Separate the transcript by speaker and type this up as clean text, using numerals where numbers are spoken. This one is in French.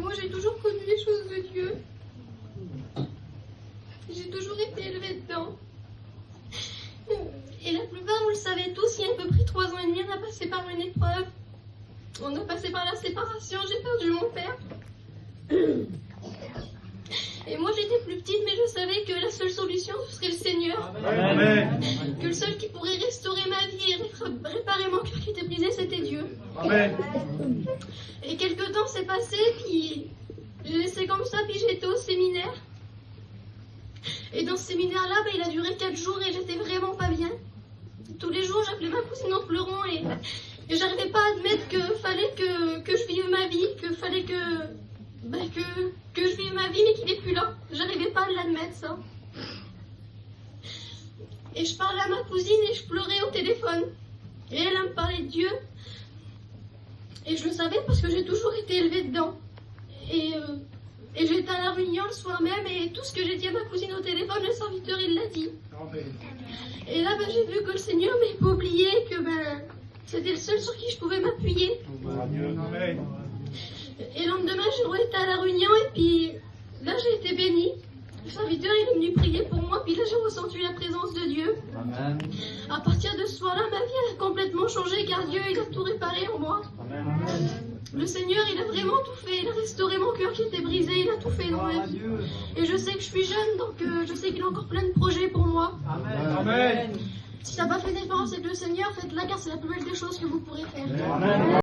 Speaker 1: moi j'ai toujours connu les choses de Dieu. J'ai toujours été élevée dedans. Et la plupart, vous le savez tous, il y a à peu près 3 ans et demi, on a passé par une épreuve. On a passé par la séparation, j'ai perdu mon père. Et moi j'étais plus petite, mais je savais que la seule solution, ce serait le Seigneur.
Speaker 2: Amen.
Speaker 1: Que le seul qui pourrait restaurer ma vie et réparer mon cœur qui était brisé, c'était Dieu.
Speaker 2: Amen.
Speaker 1: Et quelques temps s'est passé, puis j'ai laissé comme ça, puis j'ai été au séminaire. Et dans ce séminaire-là, il a duré 4 jours et j'étais vraiment pas bien. Tous les jours, j'appelais ma cousine en pleurant et j'arrivais pas à admettre que fallait que je vive ma vie, que fallait que je vive ma vie, mais qu'il est plus là. J'arrivais pas à l'admettre, ça. Et je parlais à ma cousine et je pleurais au téléphone. Et elle me parlait de Dieu. Et je le savais parce que j'ai toujours été élevée dedans. Et j'étais à la réunion le soir même et tout ce que j'ai dit à ma cousine au téléphone, le serviteur, il l'a dit.
Speaker 2: Amen.
Speaker 1: Et là, j'ai vu que le Seigneur m'avait pas oublié, que c'était le seul sur qui je pouvais m'appuyer.
Speaker 2: Amen.
Speaker 1: Et le lendemain, j'ai été à la réunion et puis là, j'ai été bénie. Le serviteur, il est venu prier pour moi, puis là, j'ai ressenti la présence de Dieu.
Speaker 2: Amen.
Speaker 1: À partir de ce soir-là, ma vie, elle a complètement changé car Dieu, il a tout réparé en moi.
Speaker 2: Amen.
Speaker 1: Le Seigneur, il a vraiment tout fait. Il a restauré mon cœur qui était brisé, il a tout fait dans ma vie. Et je sais que je suis jeune, donc je sais qu'il a encore plein de projets pour moi.
Speaker 2: Amen.
Speaker 1: Si ça n'a pas fait différence avec le Seigneur, faites-la car c'est la plus belle des choses que vous pourrez faire.
Speaker 2: Amen.